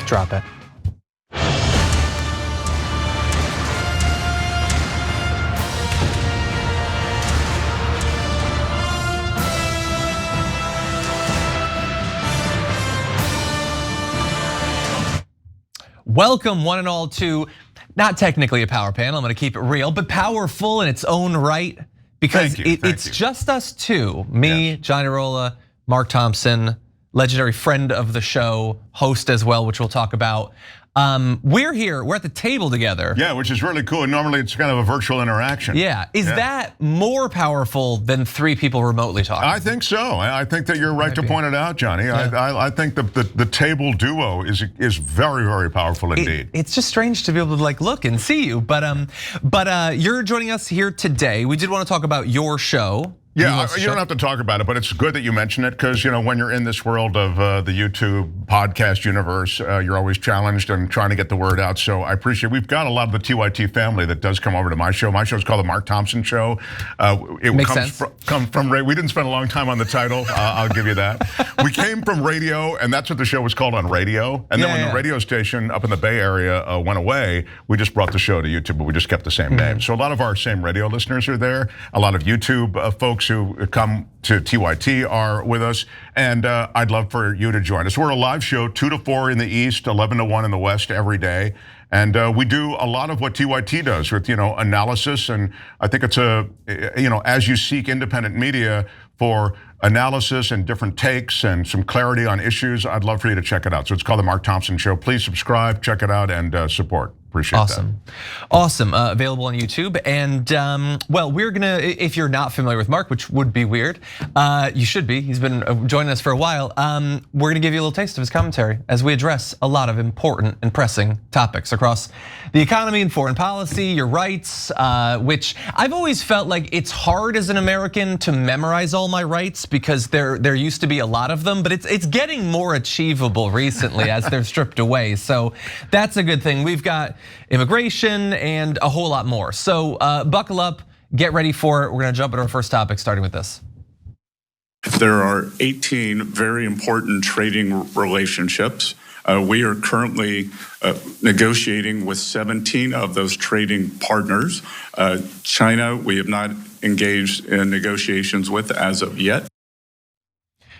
drop it. Welcome one and all to, not technically a power panel, I'm gonna keep it real, but powerful in its own right, because it's just us two, me, yes. Iadarola, Mark Thompson, legendary friend of the show, host as well, which we'll talk about. We're here, we're at the table together. Yeah, which is really cool. Normally it's kind of a virtual interaction. Yeah, is that more powerful than three people remotely talking? I think so. I think that you're right to point it out, Johnny. Yeah. I think the table duo is very, very powerful indeed. It's just strange to be able to like look and see you, but you're joining us here today. We did want to talk about your show. Yeah, you don't have to talk about it, but it's good that you mention it because when you're in this world of the YouTube podcast universe, you're always challenged and trying to get the word out. So I appreciate. We've got a lot of the TYT family that does come over to my show. My show is called the Mark Thompson Show. It Makes sense. From we didn't spend a long time on the title. I'll give you that. We came from radio, and that's what the show was called on radio. And then when the radio station up in the Bay Area went away, we just brought the show to YouTube, but we just kept the same name. So a lot of our same radio listeners are there. A lot of YouTube folks who come to TYT are with us, and I'd love for you to join us. We're a live show, 2 to 4 in the East, 11 to 1 in the West every day. And we do a lot of what TYT does with, analysis. And I think it's as you seek independent media for analysis and different takes and some clarity on issues, I'd love for you to check it out. So it's called the Mark Thompson Show. Please subscribe, check it out, and support. Appreciate that. Awesome, available on YouTube. And well, we're gonna, if you're not familiar with Mark, which would be weird, you should be, he's been joining us for a while. We're gonna give you a little taste of his commentary as we address a lot of important and pressing topics across the economy and foreign policy, your rights, which I've always felt like it's hard as an American to memorize all my rights because there used to be a lot of them, but it's getting more achievable recently as they're stripped away. So that's a good thing. We've got immigration and a whole lot more. So buckle up, get ready for it. We're gonna jump into our first topic, starting with this. There are 18 very important trading relationships. We are currently negotiating with 17 of those trading partners. China, we have not engaged in negotiations with as of yet.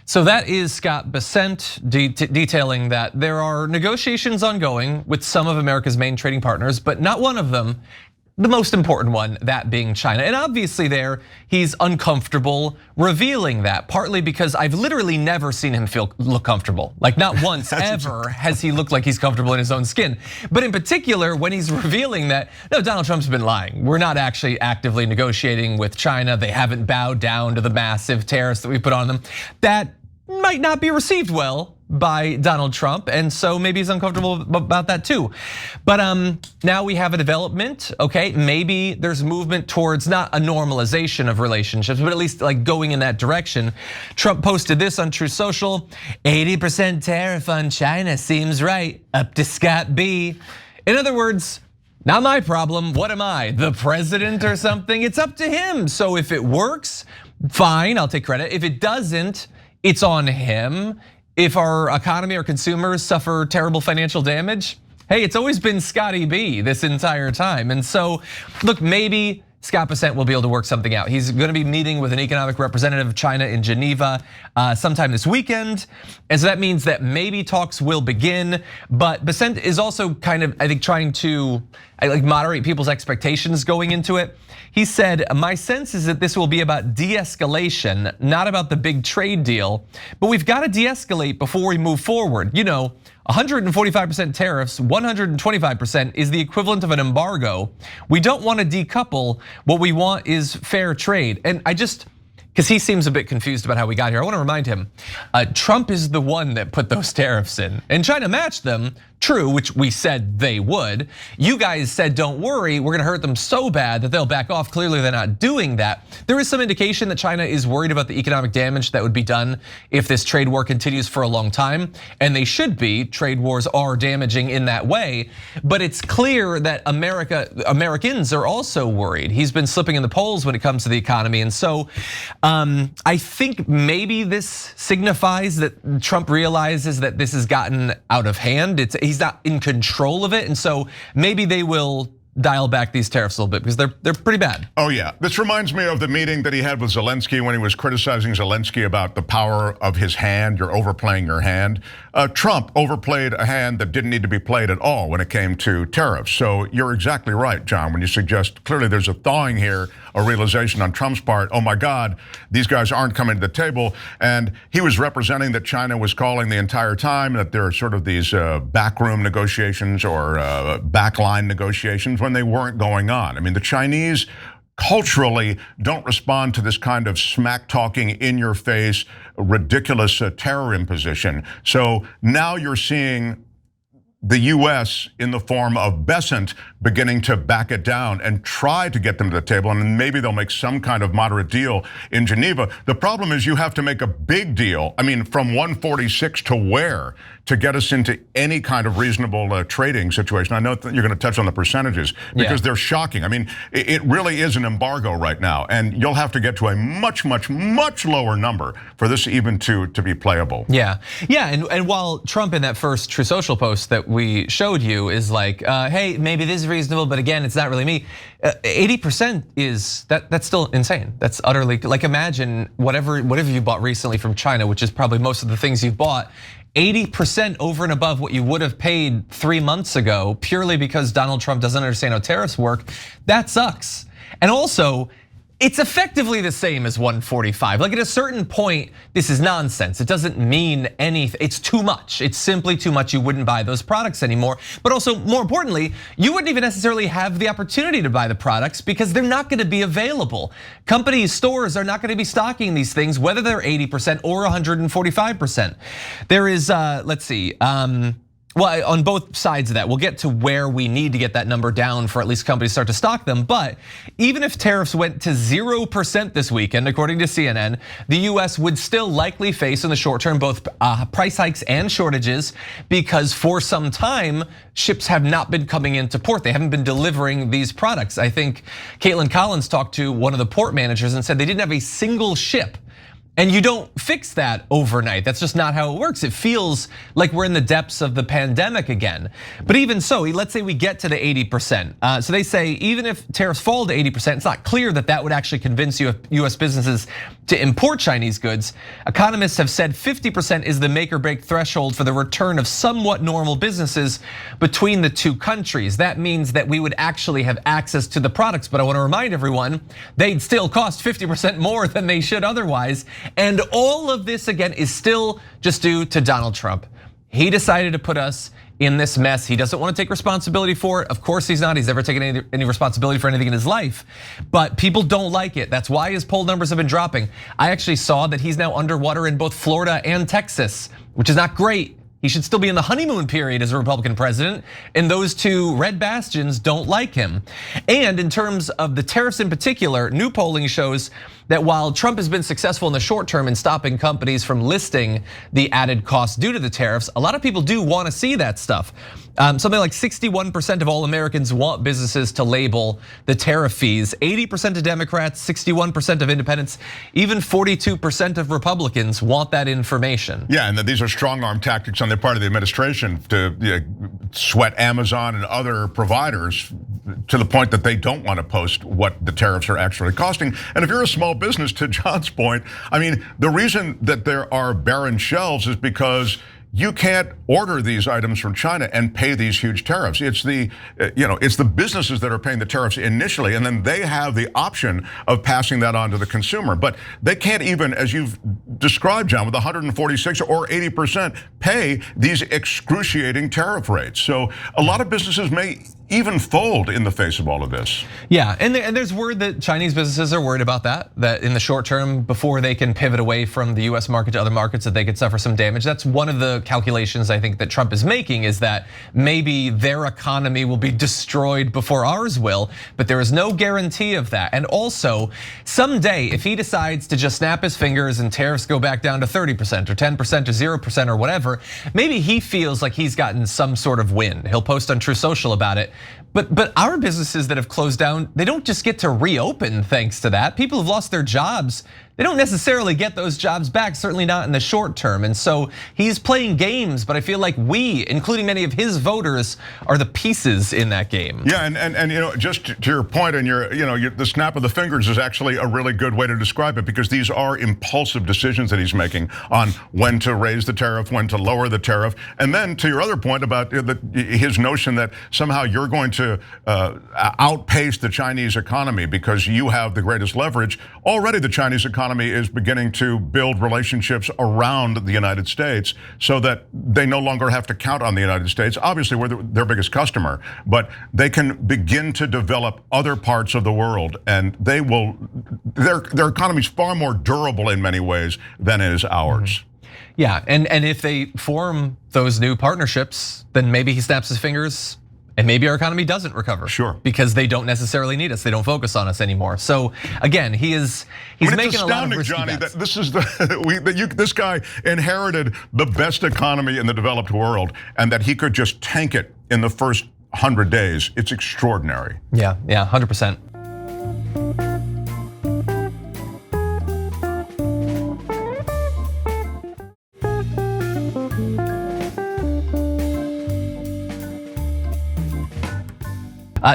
So that is Scott Bessent detailing that there are negotiations ongoing with some of America's main trading partners, but not one of them, the most important one, that being China. And obviously there, he's uncomfortable revealing that, partly because I've literally never seen him look comfortable. Like not once ever has he looked like he's comfortable in his own skin. But in particular, when he's revealing that, no, Donald Trump's been lying. We're not actually actively negotiating with China. They haven't bowed down to the massive tariffs that we put on them. That might not be received well by Donald Trump, and so maybe he's uncomfortable about that too. But now we have a development, okay? Maybe there's movement towards not a normalization of relationships, but at least like going in that direction. Trump posted this on Truth Social, 80% tariff on China seems right, up to Scott B. In other words, not my problem, what am I, the president or something? It's up to him, so if it works, fine, I'll take credit. If it doesn't, it's on him. If our economy or consumers suffer terrible financial damage, hey, it's always been Scotty B this entire time. And so, look, maybe Scott Bessent will be able to work something out. He's gonna be meeting with an economic representative of China in Geneva sometime this weekend. And so that means that maybe talks will begin, but Bessent is also kind of, I think, trying to moderate people's expectations going into it. He said, my sense is that this will be about de-escalation, not about the big trade deal, but we've got to de-escalate before we move forward. 145% tariffs, 125% is the equivalent of an embargo. We don't want to decouple. What we want is fair trade. And because he seems a bit confused about how we got here. I want to remind him, Trump is the one that put those tariffs in, and China matched them, true, which we said they would. You guys said, don't worry, we're gonna hurt them so bad that they'll back off. Clearly they're not doing that. There is some indication that China is worried about the economic damage that would be done if this trade war continues for a long time, and they should be. Trade wars are damaging in that way, but it's clear that Americans are also worried. He's been slipping in the polls when it comes to the economy, and so I think maybe this signifies that Trump realizes that this has gotten out of hand. He's he's not in control of it. And so maybe they will dial back these tariffs a little bit because they're pretty bad. Oh yeah, this reminds me of the meeting that he had with Zelensky when he was criticizing Zelensky about the power of his hand. You're overplaying your hand. Trump overplayed a hand that didn't need to be played at all when it came to tariffs. So you're exactly right, John, when you suggest clearly there's a thawing here, a realization on Trump's part, oh my God, these guys aren't coming to the table. And he was representing that China was calling the entire time, that there are sort of these backroom negotiations or backline negotiations when they weren't going on. I mean, the Chinese culturally don't respond to this kind of smack talking, in your face, ridiculous terror imposition. So now you're seeing the US in the form of Besant beginning to back it down and try to get them to the table, and maybe they'll make some kind of moderate deal in Geneva. The problem is you have to make a big deal. I mean, from 146 to where to get us into any kind of reasonable trading situation. I know that you're going to touch on the percentages because they're shocking. I mean, it really is an embargo right now, and you'll have to get to a much, much, much lower number for this even to be playable. Yeah, and while Trump in that first True Social post that we showed you is like, hey, maybe this is reasonable, but again, it's not really me. 80% is that's still insane. That's utterly, like, imagine whatever you bought recently from China, which is probably most of the things you've bought. 80% over and above what you would have paid 3 months ago, purely because Donald Trump doesn't understand how tariffs work. That sucks. And also, it's effectively the same as 145. Like, at a certain point, this is nonsense. It doesn't mean anything. It's too much. It's simply too much. You wouldn't buy those products anymore. But also, more importantly, you wouldn't even necessarily have the opportunity to buy the products because they're not going to be available. Companies, stores are not going to be stocking these things, whether they're 80% or 145%. There is, let's see. Well, on both sides of that, we'll get to where we need to get that number down for at least companies to start to stock them. But even if tariffs went to 0% this weekend, according to CNN, the US would still likely face in the short term both price hikes and shortages, because for some time, ships have not been coming into port. They haven't been delivering these products. I think Caitlin Collins talked to one of the port managers and said they didn't have a single ship. And you don't fix that overnight. That's just not how it works. It feels like we're in the depths of the pandemic again. But even so, let's say we get to the 80%. So they say even if tariffs fall to 80%, it's not clear that that would actually convince US businesses to import Chinese goods. Economists have said 50% is the make or break threshold for the return of somewhat normal businesses between the two countries. That means that we would actually have access to the products. But I want to remind everyone, they'd still cost 50% more than they should otherwise. And all of this, again, is still just due to Donald Trump. He decided to put us in this mess. He doesn't want to take responsibility for it. Of course he's not. He's never taken any responsibility for anything in his life. But people don't like it. That's why his poll numbers have been dropping. I actually saw that he's now underwater in both Florida and Texas, which is not great. He should still be in the honeymoon period as a Republican president, and those two red bastions don't like him. And in terms of the tariffs in particular, new polling shows that while Trump has been successful in the short term in stopping companies from listing the added costs due to the tariffs, a lot of people do want to see that stuff. Something like 61% of all Americans want businesses to label the tariff fees. 80% of Democrats, 61% of independents, even 42% of Republicans want that information. Yeah, and these are strong arm tactics on the part of the administration to sweat Amazon and other providers to the point that they don't want to post what the tariffs are actually costing. And if you're a small business, to John's point, I mean, the reason that there are barren shelves is because you can't order these items from China and pay these huge tariffs. It's the businesses that are paying the tariffs initially, and then they have the option of passing that on to the consumer. But they can't even, as you've described, John, with 146 or 80% pay these excruciating tariff rates. So a lot of businesses may even fold in the face of all of this. Yeah, and there's word that Chinese businesses are worried about that in the short term, before they can pivot away from the US market to other markets, that they could suffer some damage. That's one of the calculations I think that Trump is making, is that maybe their economy will be destroyed before ours will, but there is no guarantee of that. And also, someday, if he decides to just snap his fingers and tariffs go back down to 30% or 10% or 0% or whatever, maybe he feels like he's gotten some sort of win. He'll post on True Social about it. But our businesses that have closed down, they don't just get to reopen thanks to that. People have lost their jobs they don't necessarily get those jobs back, certainly not in the short term. And so he's playing games, but I feel like we, including many of his voters, are the pieces in that game. Yeah, and just to your point, and the snap of the fingers is actually a really good way to describe it, because these are impulsive decisions that he's making on when to raise the tariff, when to lower the tariff. And then to your other point about his notion that somehow you're going to outpace the Chinese economy because you have the greatest leverage. Already the Chinese economy is beginning to build relationships around the United States so that they no longer have to count on the United States. Obviously, we're their biggest customer, but they can begin to develop other parts of the world, and they will. Their economy is far more durable in many ways than is ours. Yeah, and if they form those new partnerships, then maybe he snaps his fingers and maybe our economy doesn't recover. Sure. Because they don't necessarily need us. They don't focus on us anymore. So again, he's making a lot of risky Johnny, bets. that this is this guy inherited the best economy in the developed world, and that he could just tank it in the first 100 days. It's extraordinary. Yeah, 100%.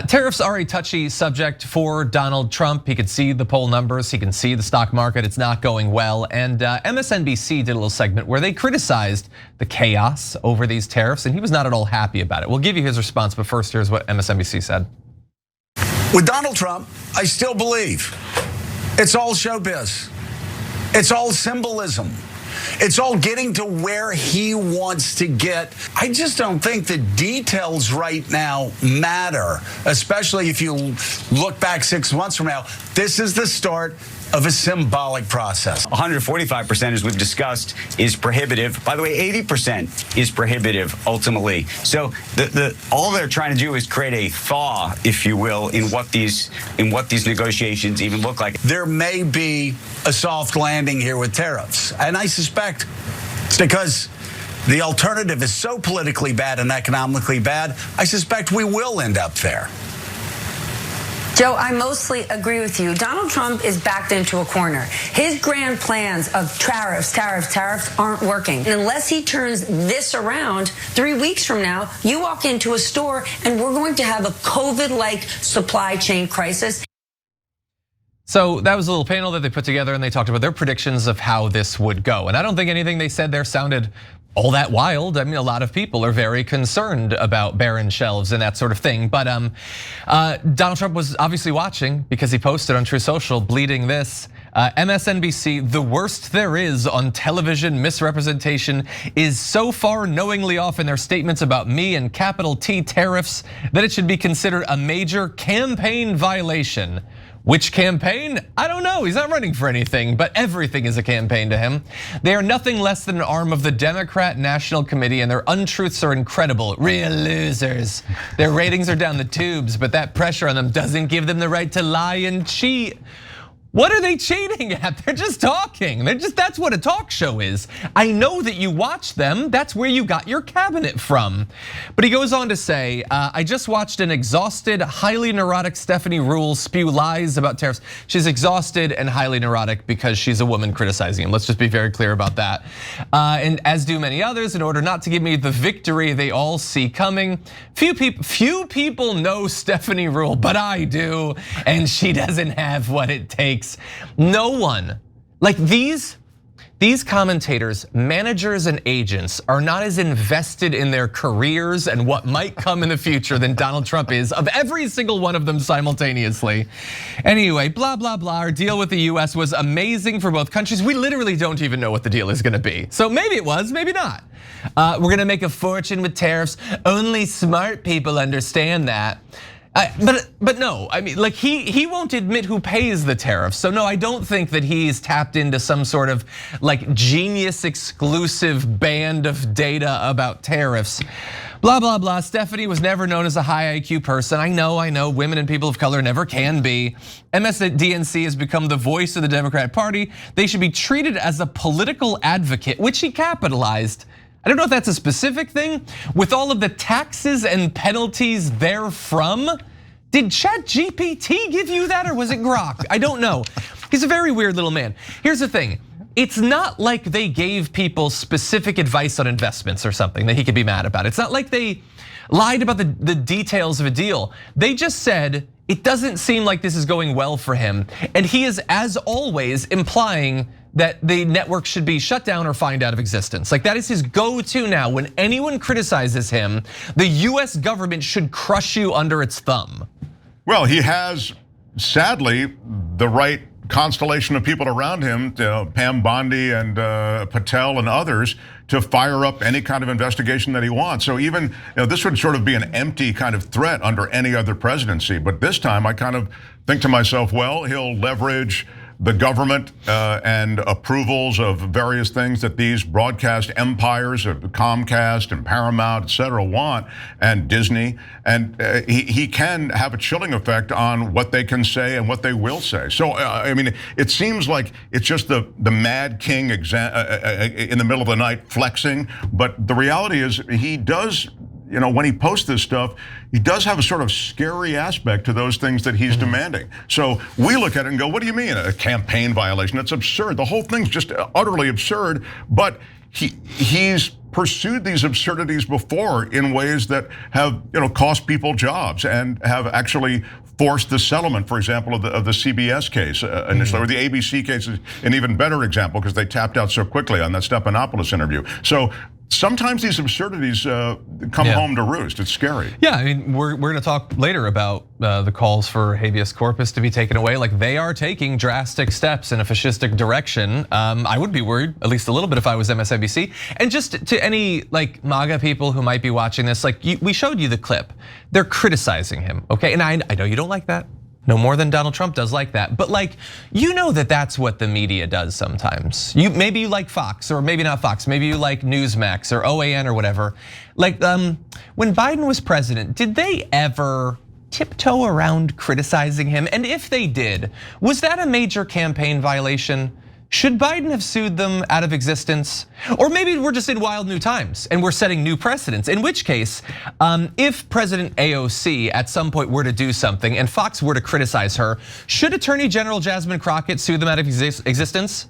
Tariffs are a touchy subject for Donald Trump. He could see the poll numbers, he can see the stock market, it's not going well. And MSNBC did a little segment where they criticized the chaos over these tariffs, and he was not at all happy about it. We'll give you his response, but first here's what MSNBC said. With Donald Trump, I still believe it's all showbiz. It's all symbolism. It's all getting to where he wants to get. I just don't think the details right now matter, especially if you look back 6 months from now. This is the start of a symbolic process. 145%, as we've discussed, is prohibitive. By the way, 80% is prohibitive ultimately. So all they're trying to do is create a thaw, if you will, in what these negotiations even look like. There may be a soft landing here with tariffs, and I suspect it's because the alternative is so politically bad and economically bad. I suspect we will end up there. Joe, I mostly agree with you. Donald Trump is backed into a corner. His grand plans of tariffs aren't working. And unless he turns this around, 3 weeks from now, you walk into a store and we're going to have a COVID-like supply chain crisis. So that was a little panel that they put together, and they talked about their predictions of how this would go. And I don't think anything they said there sounded all that wild. I mean, a lot of people are very concerned about barren shelves and that sort of thing. But Donald Trump was obviously watching because he posted on True Social, bleeding this. MSNBC, the worst there is on television misrepresentation, is so far knowingly off in their statements about me and capital T tariffs that it should be considered a major campaign violation. Which campaign? I don't know, he's not running for anything, but everything is a campaign to him. They are nothing less than an arm of the Democrat National Committee, and their untruths are incredible. Real losers. Their ratings are down the tubes, but that pressure on them doesn't give them the right to lie and cheat. What are they cheating at? They're just talking. That's what a talk show is. I know that you watch them. That's where you got your cabinet from. But he goes on to say, I just watched an exhausted, highly neurotic Stephanie Ruhle spew lies about tariffs. She's exhausted and highly neurotic because she's a woman criticizing him. Let's just be very clear about that. And as do many others, in order not to give me the victory they all see coming. Few people know Stephanie Ruhle, but I do, and she doesn't have what it takes. No one, like these commentators, managers and agents are not as invested in their careers and what might come in the future than Donald Trump is of every single one of them simultaneously. Anyway, blah, blah, blah, our deal with the US was amazing for both countries. We literally don't even know what the deal is gonna be. So maybe it was, maybe not. We're gonna make a fortune with tariffs. Only smart people understand that. But no, I mean, like he won't admit who pays the tariffs. So no, I don't think that he's tapped into some sort of like genius exclusive band of data about tariffs. Blah, blah, blah. Stephanie was never known as a high IQ person. I know, women and people of color never can be. MSDNC has become the voice of the Democratic Party. They should be treated as a political advocate, which he capitalized. I don't know if that's a specific thing. With all of the taxes and penalties therefrom, did ChatGPT give you that or was it Grok? I don't know. He's a very weird little man. Here's the thing. It's not like they gave people specific advice on investments or something that he could be mad about. It's not like they lied about the details of a deal. They just said, it doesn't seem like this is going well for him. And he is, as always, implying that the network should be shut down or fined out of existence. Like that is his go-to now. When anyone criticizes him, the US government should crush you under its thumb. Well, he has, sadly, the right constellation of people around him, Pam Bondi and Patel and others, to fire up any kind of investigation that he wants. So even, this would sort of be an empty kind of threat under any other presidency. But this time I kind of think to myself, well, he'll leverage the government and approvals of various things that these broadcast empires of Comcast and Paramount, et cetera, want, and Disney. And he can have a chilling effect on what they can say and what they will say. So, I mean, it seems like it's just the mad king in the middle of the night flexing. But the reality is he does, when he posts this stuff, he does have a sort of scary aspect to those things that he's demanding. So we look at it and go, what do you mean a campaign violation? That's absurd. The whole thing's just utterly absurd. But he's pursued these absurdities before in ways that have cost people jobs and have actually forced the settlement, for example, of the CBS case initially, or the ABC case is an even better example because they tapped out so quickly on that Stephanopoulos interview. So sometimes these absurdities come home to roost. It's scary. Yeah, I mean, we're going to talk later about the calls for habeas corpus to be taken away. Like they are taking drastic steps in a fascistic direction. I would be worried, at least a little bit, if I was MSNBC. And just to any like MAGA people who might be watching this, like we showed you the clip. They're criticizing him, okay? And I know you don't like that. No more than Donald Trump does like that. But like, that's what the media does sometimes. Maybe you like Fox, or maybe not Fox. Maybe you like Newsmax or OAN or whatever. Like when Biden was president, did they ever tiptoe around criticizing him? And if they did, was that a major campaign violation? Should Biden have sued them out of existence? Or maybe we're just in wild new times and we're setting new precedents. In which case, if President AOC at some point were to do something and Fox were to criticize her, should Attorney General Jasmine Crockett sue them out of existence?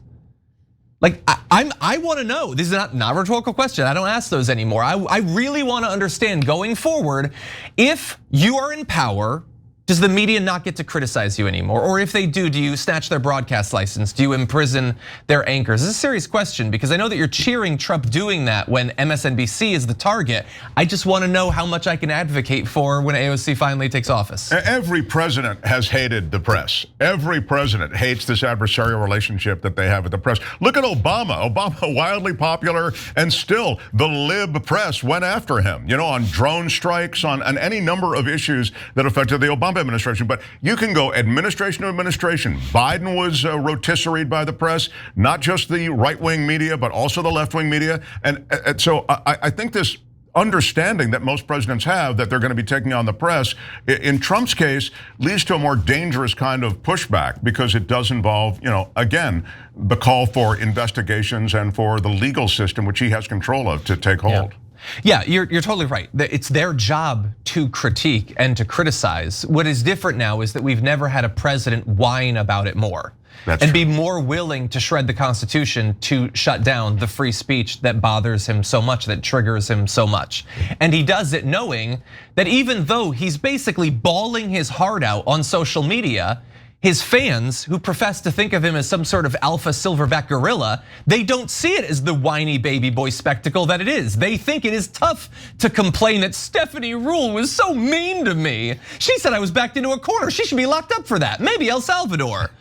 Like, I want to know. This is not a rhetorical question. I don't ask those anymore. I really want to understand going forward, if you are in power, does the media not get to criticize you anymore? Or if they do you snatch their broadcast license? Do you imprison their anchors? This is a serious question because I know that you're cheering Trump doing that when MSNBC is the target. I just want to know how much I can advocate for when AOC finally takes office. Every president has hated the press. Every president hates this adversarial relationship that they have with the press. Look at Obama. Obama, wildly popular, and still the lib press went after him, on drone strikes, on any number of issues that affected the Obama administration. But you can go administration to administration. Biden was rotisseried by the press, not just the right-wing media, but also the left-wing media. And so I think this understanding that most presidents have that they're going to be taking on the press, in Trump's case, leads to a more dangerous kind of pushback because it does involve, again, the call for investigations and for the legal system, which he has control of, to take hold. Yeah, you're totally right. It's their job to critique and to criticize. What is different now is that we've never had a president whine about it more. And be more willing to shred the Constitution to shut down the free speech that bothers him so much, that triggers him so much. And he does it knowing that even though he's basically bawling his heart out on social media, his fans, who profess to think of him as some sort of alpha silverback gorilla, they don't see it as the whiny baby boy spectacle that it is. They think it is tough to complain that Stephanie Ruhle was so mean to me. She said I was backed into a corner. She should be locked up for that. Maybe El Salvador.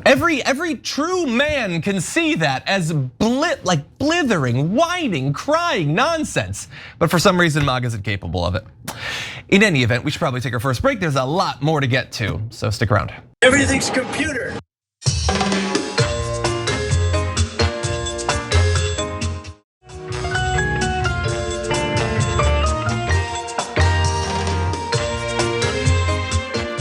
Every true man can see that as blithering, whining, crying nonsense. But for some reason, MAGA isn't capable of it. In any event, we should probably take our first break. There's a lot more to get to, so stick around. Everything's computer.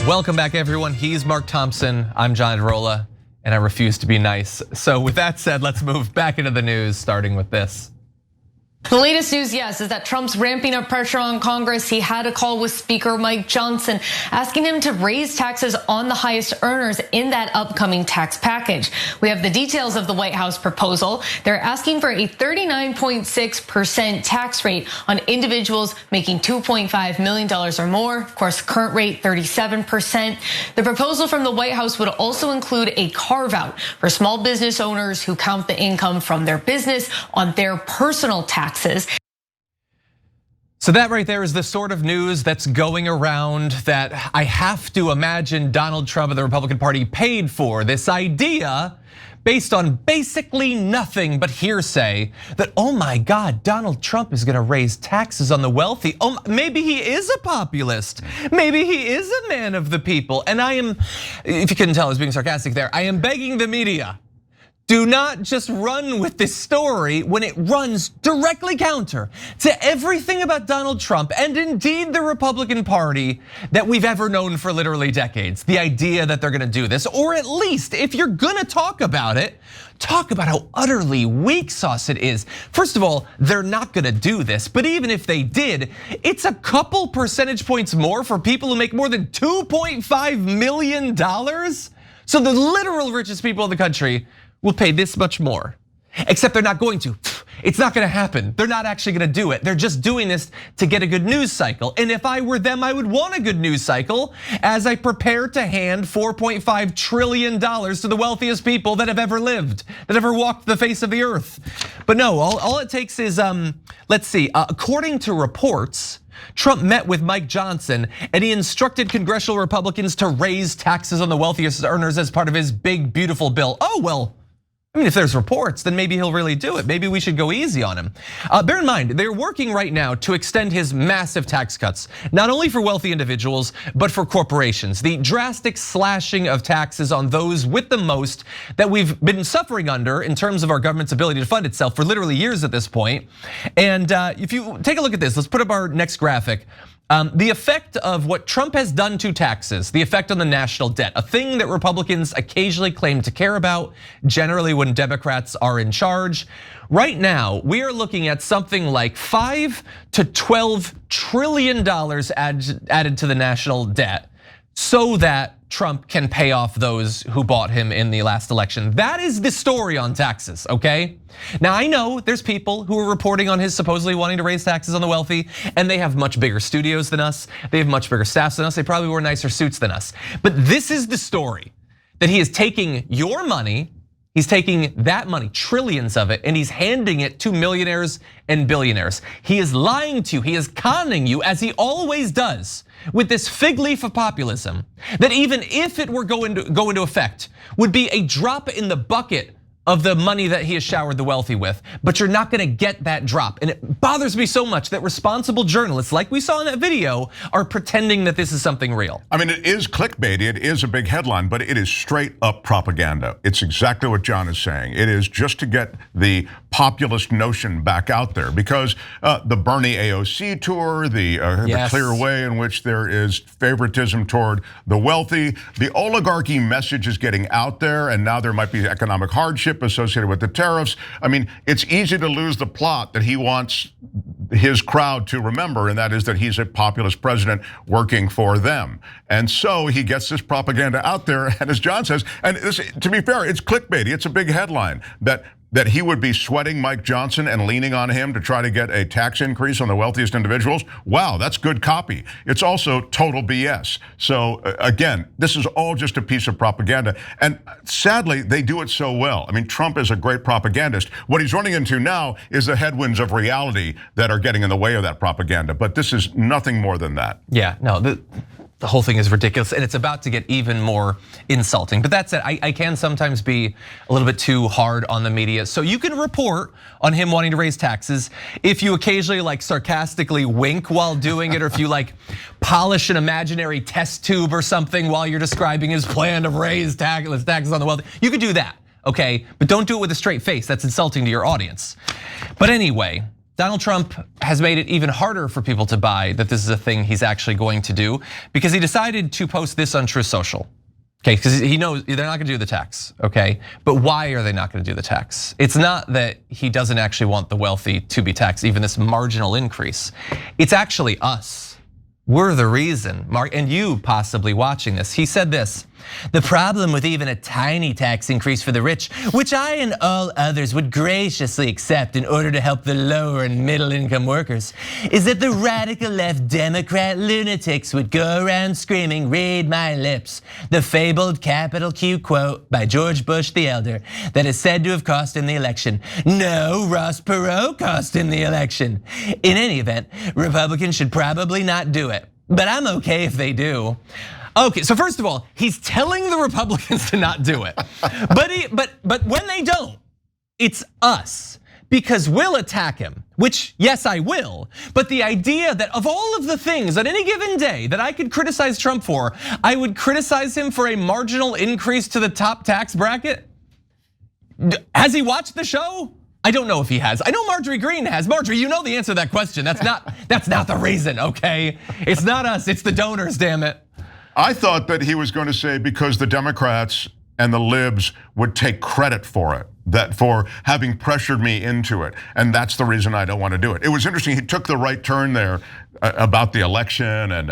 Welcome back, everyone. He's Mark Thompson. I'm Iadarola, and I refuse to be nice. So with that said, let's move back into the news, starting with this. The latest news, yes, is that Trump's ramping up pressure on Congress. He had a call with Speaker Mike Johnson asking him to raise taxes on the highest earners in that upcoming tax package. We have the details of the White House proposal. They're asking for a 39.6% tax rate on individuals making $2.5 million or more. Of course, current rate 37%. The proposal from the White House would also include a carve out for small business owners who count the income from their business on their personal taxes. So that right there is the sort of news that's going around that I have to imagine Donald Trump and the Republican Party paid for. This idea based on basically nothing but hearsay that, oh my God, Donald Trump is gonna raise taxes on the wealthy. Oh, maybe he is a populist. Maybe he is a man of the people. And I am, if you couldn't tell I was being sarcastic there, I am begging the media, do not just run with this story when it runs directly counter to everything about Donald Trump and indeed the Republican Party that we've ever known for literally decades. The idea that they're gonna do this, or at least if you're gonna talk about it, talk about how utterly weak sauce it is. First of all, they're not gonna do this, but even if they did, it's a couple percentage points more for people who make more than $2.5 million. So the literal richest people in the country will pay this much more, except they're not going to. It's not gonna happen. They're not actually gonna do it. They're just doing this to get a good news cycle. And if I were them, I would want a good news cycle as I prepare to hand $4.5 trillion to the wealthiest people that have ever lived, that ever walked the face of the earth. But no, all it takes is, let's see, according to reports, Trump met with Mike Johnson and he instructed congressional Republicans to raise taxes on the wealthiest earners as part of his big, beautiful bill. Oh, well, I mean, if there's reports, then maybe he'll really do it. Maybe we should go easy on him. Bear in mind, they're working right now to extend his massive tax cuts, not only for wealthy individuals, but for corporations. The drastic slashing of taxes on those with the most that we've been suffering under in terms of our government's ability to fund itself for literally years at this point. And if you take a look at this, let's put up our next graphic. The effect of what Trump has done to taxes, the effect on the national debt, a thing that Republicans occasionally claim to care about, generally when Democrats are in charge. Right now, we are looking at something like $5 to $12 trillion added to the national debt so that Trump can pay off those who bought him in the last election. That is the story on taxes, okay? Now I know there's people who are reporting on his supposedly wanting to raise taxes on the wealthy, and they have much bigger studios than us. They have much bigger staffs than us. They probably wear nicer suits than us. But this is the story, that he is taking your money, he's taking that money, trillions of it, and he's handing it to millionaires and billionaires. He is lying to you, he is conning you, as he always does, with this fig leaf of populism that even if it were go into effect, would be a drop in the bucket of the money that he has showered the wealthy with, but you're not gonna get that drop. And it bothers me so much that responsible journalists, like we saw in that video, are pretending that this is something real. I mean, it is clickbait, it is a big headline, but it is straight up propaganda. It's exactly what John is saying. It is just to get the populist notion back out there, because the Bernie AOC tour, the clear way in which there is favoritism toward the wealthy, the oligarchy message is getting out there, and now there might be economic hardship associated with the tariffs. I mean, it's easy to lose the plot that he wants his crowd to remember, and that is that he's a populist president working for them. And so he gets this propaganda out there, and as John says, and this, to be fair, it's clickbait. It's a big headline that he would be sweating Mike Johnson and leaning on him to try to get a tax increase on the wealthiest individuals. Wow, that's good copy. It's also total BS. So again, this is all just a piece of propaganda. And sadly, they do it so well. I mean, Trump is a great propagandist. What he's running into now is the headwinds of reality that are getting in the way of that propaganda. But this is nothing more than that. Yeah, no, the whole thing is ridiculous, and it's about to get even more insulting. But that said, I can sometimes be a little bit too hard on the media. So you can report on him wanting to raise taxes if you occasionally like sarcastically wink while doing it, or if you like polish an imaginary test tube or something while you're describing his plan to raise taxes on the wealthy. You could do that, okay? But don't do it with a straight face. That's insulting to your audience. But anyway, Donald Trump has made it even harder for people to buy that this is a thing he's actually going to do, because he decided to post this on Truth Social. Okay, because he knows they're not gonna do the tax, okay? But why are they not gonna do the tax? It's not that he doesn't actually want the wealthy to be taxed, even this marginal increase. It's actually us. We're the reason, Mark, and you possibly watching this. He said this: the problem with even a tiny tax increase for the rich, which I and all others would graciously accept in order to help the lower and middle income workers, is that the radical left Democrat lunatics would go around screaming, read my lips, the fabled capital Q quote by George Bush the Elder that is said to have cost him the election. No, Ross Perot cost him the election. In any event, Republicans should probably not do it, but I'm okay if they do. Okay, so first of all, he's telling the Republicans to not do it. But when they don't, it's us. Because we'll attack him, which yes, I will. But the idea that of all of the things on any given day that I could criticize Trump for, I would criticize him for a marginal increase to the top tax bracket. Has he watched the show? I don't know if he has. I know Marjorie Greene has. Marjorie, you know the answer to that question. That's not the reason, okay? It's not us, it's the donors, damn it. I thought that he was going to say because the Democrats and the libs would take credit for it, that for having pressured me into it, and that's the reason I don't want to do it. It was interesting, he took the right turn there about the election and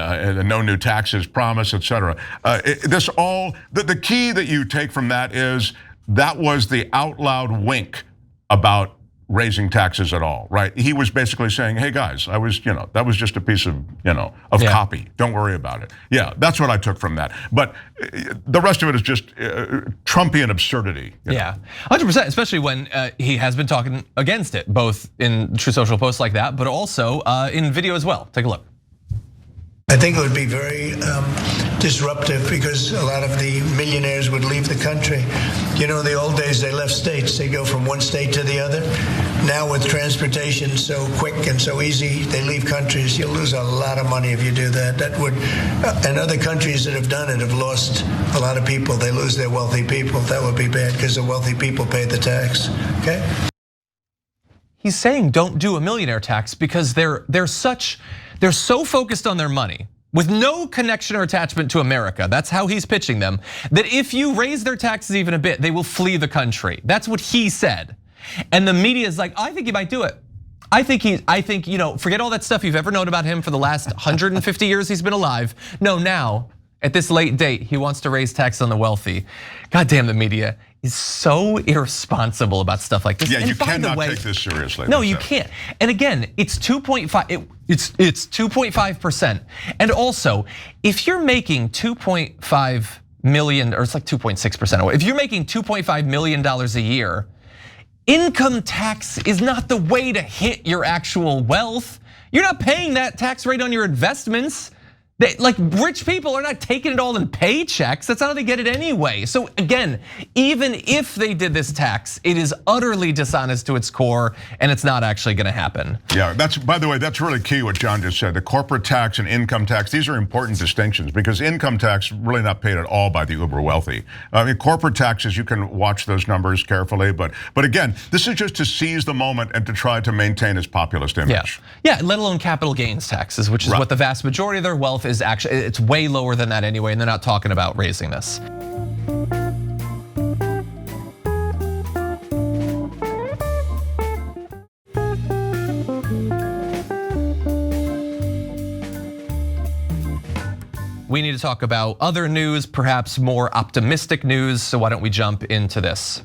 no new taxes promise, et cetera. The key that you take from that is that was the out loud wink about raising taxes at all, right? He was basically saying, hey guys, that was just a piece of copy. Don't worry about it. Yeah, that's what I took from that. But the rest of it is just Trumpian absurdity. Yeah, 100%, especially when he has been talking against it, both in True Social posts like that, but also in video as well. Take a look. I think it would be very disruptive because a lot of the millionaires would leave the country. You know, in the old days, they left states. They go from one state to the other. Now with transportation so quick and so easy, they leave countries. You'll lose a lot of money if you do that. That would, and other countries that have done it have lost a lot of people. They lose their wealthy people. That would be bad because the wealthy people pay the tax, okay? He's saying don't do a millionaire tax because they're so focused on their money with no connection or attachment to America. That's how he's pitching them, that if you raise their taxes even a bit, they will flee the country. That's what he said. And the media is like, I think he might do it. I think forget all that stuff you've ever known about him for the last 150 years he's been alive. No, now, at this late date, he wants to raise taxes on the wealthy. God damn, the media is so irresponsible about stuff like this. Yeah, you cannot take this seriously. No, you can't. And again, it's 2.5. It's 2.5%. And also, if you're making 2.5 million, or it's like 2.6%. If you're making $2.5 million a year, income tax is not the way to hit your actual wealth. You're not paying that tax rate on your investments. Like rich people are not taking it all in paychecks. That's not how they get it anyway. So again, even if they did this tax, it is utterly dishonest to its core, and it's not actually going to happen. Yeah, by the way, that's really key what John just said. The corporate tax and income tax, these are important distinctions because income tax really not paid at all by the uber wealthy. I mean, corporate taxes, you can watch those numbers carefully, but again, this is just to seize the moment and to try to maintain its populist image. Yeah, let alone capital gains taxes, which is what the vast majority of their wealth is actually, it's way lower than that anyway, and they're not talking about raising this. We need to talk about other news, perhaps more optimistic news, so why don't we jump into this?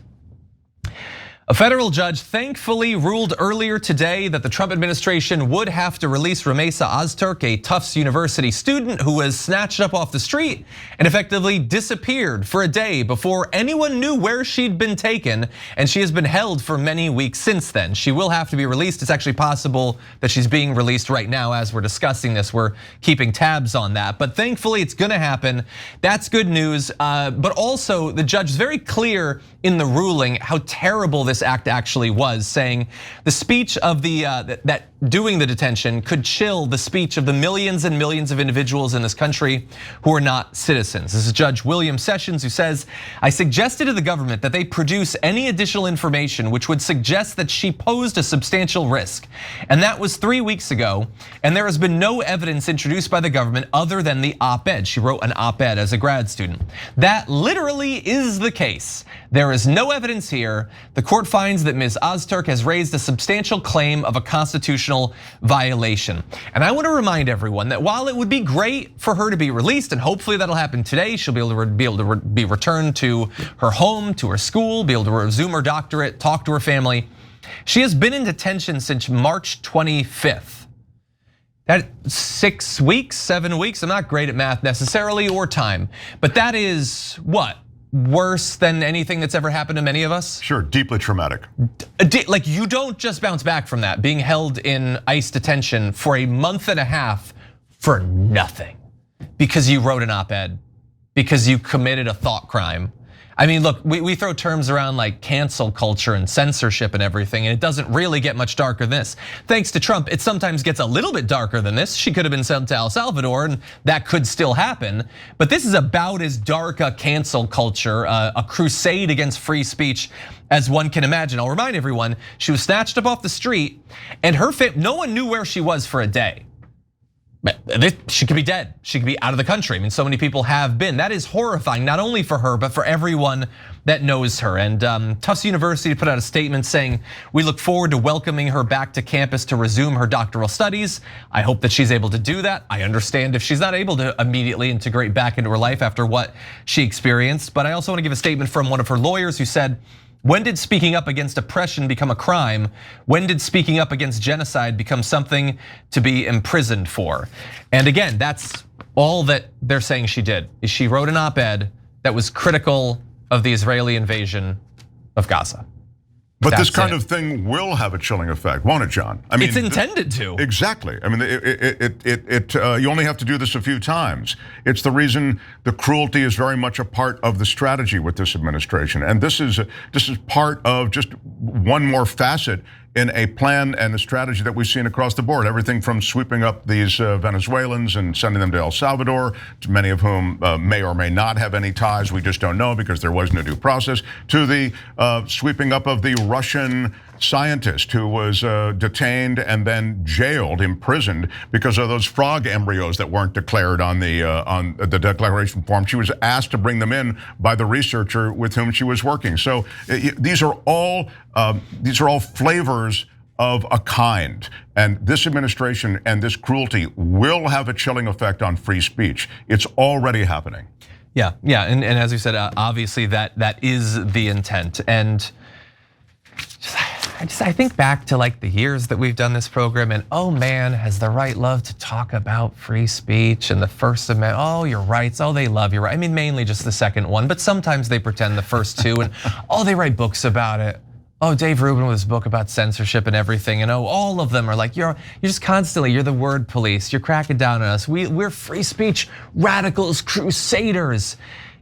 A federal judge thankfully ruled earlier today that the Trump administration would have to release Rumeysa Ozturk, a Tufts University student who was snatched up off the street and effectively disappeared for a day before anyone knew where she'd been taken, and she has been held for many weeks since then. She will have to be released. It's actually possible that she's being released right now as we're discussing this. We're keeping tabs on that, but thankfully it's gonna happen. That's good news, but also the judge is very clear in the ruling how terrible this act actually was, saying the speech of the that doing the detention could chill the speech of the millions and millions of individuals in this country who are not citizens. This is Judge William Sessions, who says, I suggested to the government that they produce any additional information which would suggest that she posed a substantial risk. And that was 3 weeks ago, and there has been no evidence introduced by the government other than the op-ed. She wrote an op-ed as a grad student. That literally is the case. There is no evidence here. The court finds that Ms. Ozturk has raised a substantial claim of a constitutional violation. And I want to remind everyone that while it would be great for her to be released, and hopefully that'll happen today, she'll be able to be returned to her home, to her school, be able to resume her doctorate, talk to her family. She has been in detention since March 25th. That 6 weeks, 7 weeks, I'm not great at math necessarily or time, but that is what? Worse than anything that's ever happened to many of us? Sure, deeply traumatic. Like you don't just bounce back from that, being held in ICE detention for a month and a half for nothing. Because you wrote an op-ed, because you committed a thought crime. I mean, look, we throw terms around like cancel culture and censorship and everything, and it doesn't really get much darker than this. Thanks to Trump, it sometimes gets a little bit darker than this. She could have been sent to El Salvador, and that could still happen. But this is about as dark a cancel culture, a crusade against free speech as one can imagine. I'll remind everyone, she was snatched up off the street, and no one knew where she was for a day. She could be dead. She could be out of the country. I mean, so many people have been. That is horrifying, not only for her, but for everyone that knows her. And Tufts University put out a statement saying, we look forward to welcoming her back to campus to resume her doctoral studies. I hope that she's able to do that. I understand if she's not able to immediately integrate back into her life after what she experienced. But I also want to give a statement from one of her lawyers who said, when did speaking up against oppression become a crime? When did speaking up against genocide become something to be imprisoned for? And again, that's all that they're saying she did, is she wrote an op-ed that was critical of the Israeli invasion of Gaza. But this kind of thing will have a chilling effect, won't it, John? I mean, it's intended to. Exactly. I mean, you only have to do this a few times. It's the reason the cruelty is very much a part of the strategy with this administration, and this is part of just one more facet in a plan and a strategy that we've seen across the board. Everything from sweeping up these Venezuelans and sending them to El Salvador, many of whom may or may not have any ties, we just don't know because there was no due process, to the sweeping up of the Russian scientist who was detained and then jailed, imprisoned because of those frog embryos that weren't declared on the declaration form. She was asked to bring them in by the researcher with whom she was working. So these are all flavors of a kind, and this administration and this cruelty will have a chilling effect on free speech. It's already happening. Yeah, and as you said, obviously that is the intent. And I think back to like the years that we've done this program, and oh man, has the right loved to talk about free speech and the First Amendment. Oh, your rights. Oh, they love your rights. I mean, mainly just the second one, but sometimes they pretend the first two, and oh, they write books about it. Oh, Dave Rubin with his book about censorship and everything, and oh, all of them are like, you're just constantly, you're the word police. You're cracking down on us. We're free speech radicals, crusaders.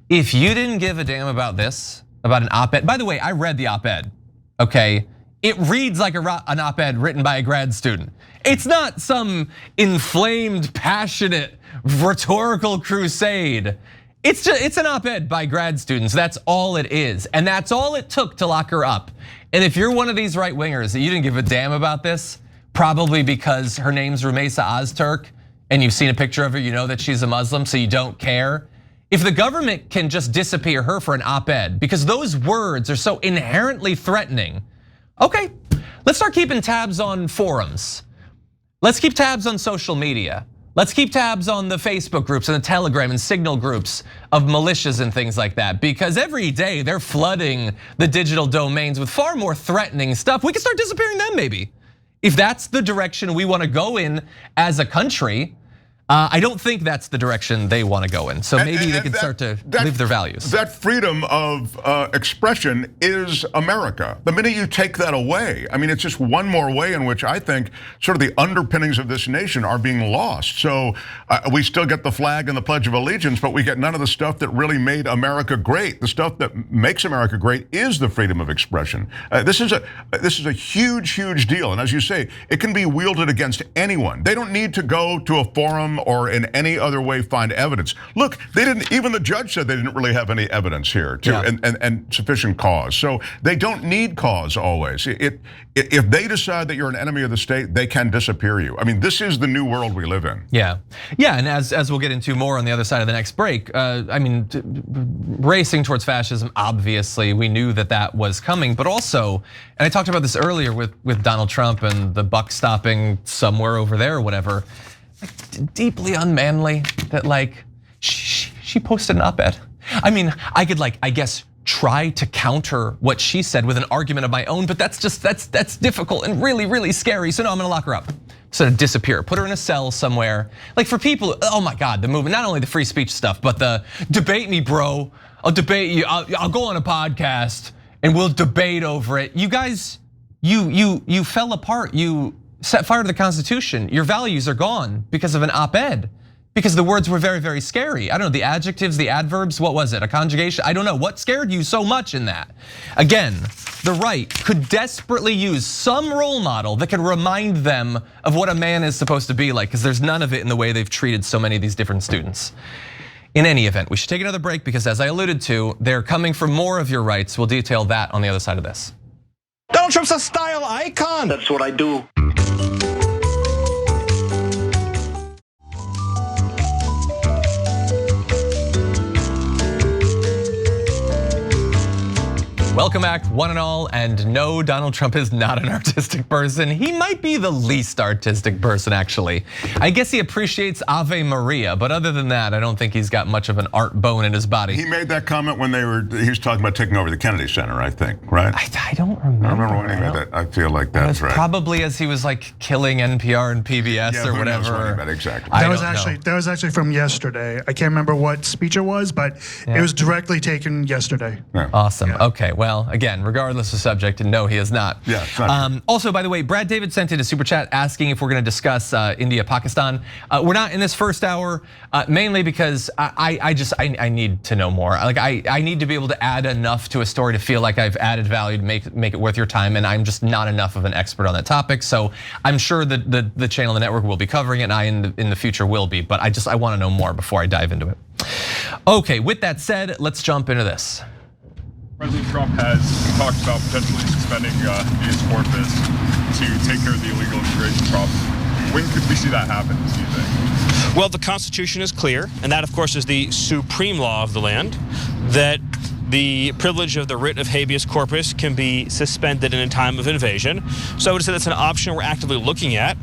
If you didn't give a damn about this, about an op-ed. By the way, I read the op-ed. Okay. It reads like an op-ed written by a grad student. It's not some inflamed, passionate, rhetorical crusade. It's an op-ed by grad students. That's all it is. And that's all it took to lock her up. And if you're one of these right wingers that you didn't give a damn about this, probably because her name's Rumeysa Ozturk and you've seen a picture of her, you know that she's a Muslim, so you don't care. If the government can just disappear her for an op-ed because those words are so inherently threatening, okay, let's start keeping tabs on forums. Let's keep tabs on social media. Let's keep tabs on the Facebook groups and the Telegram and Signal groups of militias and things like that, because every day they're flooding the digital domains with far more threatening stuff. We can start disappearing them maybe. If that's the direction we want to go in as a country, I don't think that's the direction they want to go in. So maybe they could start to live their values. That freedom of expression is America. The minute you take that away, I mean, it's just one more way in which I think sort of the underpinnings of this nation are being lost. So we still get the flag and the Pledge of Allegiance, but we get none of the stuff that really made America great. The stuff that makes America great is the freedom of expression. This is a huge, huge deal. And as you say, it can be wielded against anyone. They don't need to go to a forum or in any other way find evidence. Look, they didn't. Even the judge said they didn't really have any evidence here, and sufficient cause. So they don't need cause always. If they decide that you're an enemy of the state, they can disappear you. I mean, this is the new world we live in. Yeah, and as we'll get into more on the other side of the next break, I mean, racing towards fascism. Obviously, we knew that was coming, but also, and I talked about this earlier with Donald Trump and the buck stopping somewhere over there or whatever. Like, deeply unmanly that like she posted an op-ed. I mean, I could I guess try to counter what she said with an argument of my own, but that's difficult and really, really scary. So no, I'm gonna lock her up. Sort of disappear, put her in a cell somewhere. Like for people, oh my God, the movement, not only the free speech stuff, but the debate me, bro. I'll debate you. I'll go on a podcast and we'll debate over it. You guys, you fell apart. You set fire to the Constitution. Your values are gone because of an op-ed. Because the words were very, very scary. I don't know, the adjectives, the adverbs, what was it? A conjugation? I don't know. What scared you so much in that? Again, the right could desperately use some role model that could remind them of what a man is supposed to be like, because there's none of it in the way they've treated so many of these different students. In any event, we should take another break because as I alluded to, they're coming for more of your rights. We'll detail that on the other side of this. Donald Trump's a style icon. That's what I do. Welcome back, one and all, and no, Donald Trump is not an artistic person. He might be the least artistic person, actually. I guess he appreciates Ave Maria, but other than that, I don't think he's got much of an art bone in his body. He made that comment when he was talking about taking over the Kennedy Center, I think, right? I don't remember. I remember when he made that. I feel like that's right. Probably as he was like killing NPR and PBS or whatever. Exactly. That was actually from yesterday. I can't remember what speech it was, but it was directly taken yesterday. Yeah. Awesome. Yeah. Okay. Well, again, regardless of subject, no, he is not. Yeah. Not also, by the way, Brad David sent in a super chat asking if we're going to discuss India, Pakistan. We're not in this first hour, mainly because I need to know more. Like I need to be able to add enough to a story to feel like I've added value to make it worth your time, and I'm just not enough of an expert on that topic. So I'm sure that the channel, the network will be covering it, and I in the future will be. But I want to know more before I dive into it. Okay, with that said, let's jump into this. President Trump has talked about potentially suspending habeas corpus to take care of the illegal immigration problem. When could we see that happen, do you think? Well, the Constitution is clear, and that, of course, is the supreme law of the land, that the privilege of the writ of habeas corpus can be suspended in a time of invasion. So I would say that's an option we're actively looking at.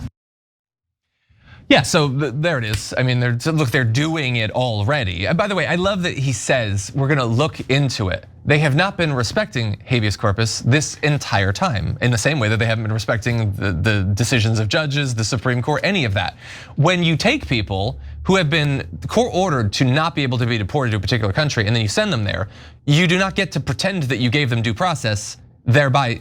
Yeah, so there it is. I mean, they're doing it already. By the way, I love that he says we're gonna look into it. They have not been respecting habeas corpus this entire time, in the same way that they haven't been respecting the decisions of judges, the Supreme Court, any of that. When you take people who have been court-ordered to not be able to be deported to a particular country, and then you send them there, you do not get to pretend that you gave them due process, thereby,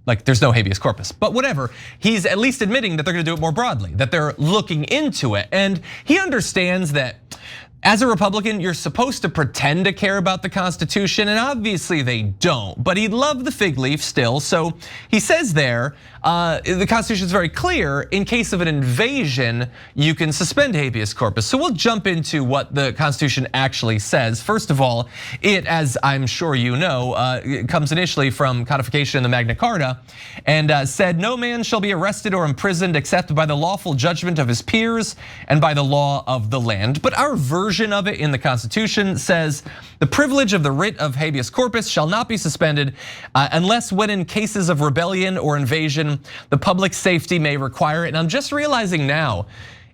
like, there's no habeas corpus. But whatever, he's at least admitting that they're gonna do it more broadly, that they're looking into it. And he understands that as a Republican, you're supposed to pretend to care about the Constitution, and obviously they don't, but he'd love the fig leaf still. So he says there, the Constitution is very clear, in case of an invasion, you can suspend habeas corpus. So we'll jump into what the Constitution actually says. First of all, it, as I'm sure you know, it comes initially from codification in the Magna Carta, and said, no man shall be arrested or imprisoned except by the lawful judgment of his peers and by the law of the land. But our version of it in the Constitution says, the privilege of the writ of habeas corpus shall not be suspended unless when in cases of rebellion or invasion, the public safety may require it. And I'm just realizing now,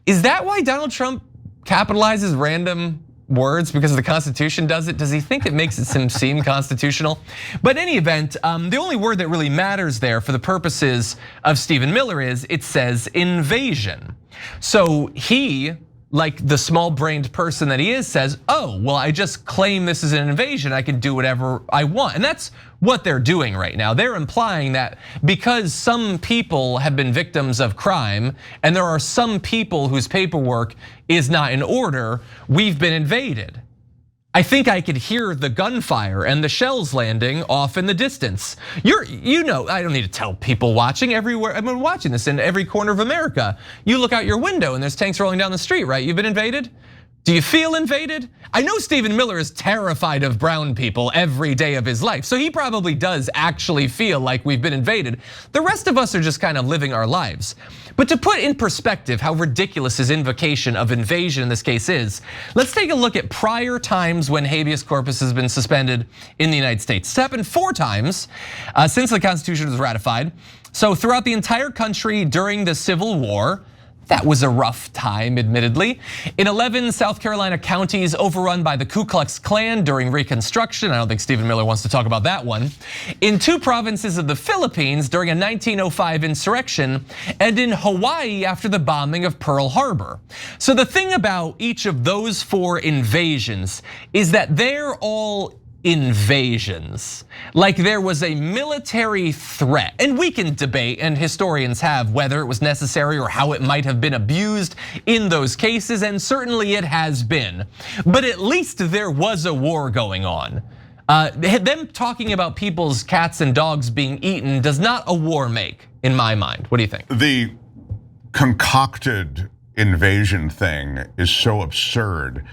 is that why Donald Trump capitalizes random words because the Constitution does it? Does he think it makes it seem constitutional? But in any event, the only word that really matters there for the purposes of Stephen Miller is it says invasion. So he, like the small-brained person that he is, says, oh, well, I just claim this is an invasion, I can do whatever I want. And that's what they're doing right now. They're implying that because some people have been victims of crime and there are some people whose paperwork is not in order, we've been invaded. I think I could hear the gunfire and the shells landing off in the distance. You know, I don't need to tell people watching everywhere. I've been watching this in every corner of America. You look out your window and there's tanks rolling down the street, right? You've been invaded? Do you feel invaded? I know Stephen Miller is terrified of brown people every day of his life, so he probably does actually feel like we've been invaded. The rest of us are just kind of living our lives. But to put in perspective how ridiculous his invocation of invasion in this case is, let's take a look at prior times when habeas corpus has been suspended in the United States. It's happened 4 times since the Constitution was ratified. So throughout the entire country during the Civil War, that was a rough time, admittedly. In 11 South Carolina counties overrun by the Ku Klux Klan during Reconstruction. I don't think Stephen Miller wants to talk about that one. In 2 provinces of the Philippines during a 1905 insurrection, and in Hawaii after the bombing of Pearl Harbor. So the thing about each of those 4 invasions is that they're all invasions. Like there was a military threat, and we can debate, and historians have, whether it was necessary or how it might have been abused in those cases, and certainly it has been. But at least there was a war going on. Them talking about people's cats and dogs being eaten does not a war make, in my mind. What do you think? The concocted invasion thing is so absurd.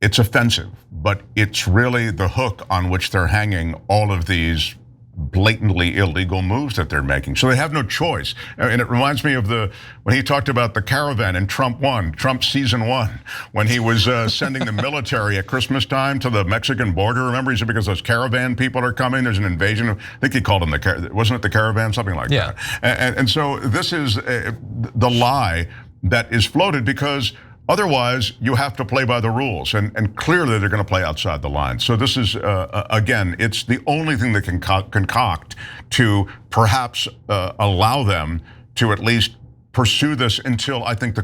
It's offensive, but it's really the hook on which they're hanging all of these blatantly illegal moves that they're making. So they have no choice. And it reminds me of when he talked about the caravan in Trump season 1, when he was sending the military at Christmas time to the Mexican border. Remember, he said because those caravan people are coming, there's an invasion. I think he called them wasn't it the caravan, something like that. And so this is the lie that is floated, because otherwise, you have to play by the rules, and clearly they're going to play outside the line. So this is, again, it's the only thing that can concoct to perhaps allow them to at least pursue this until I think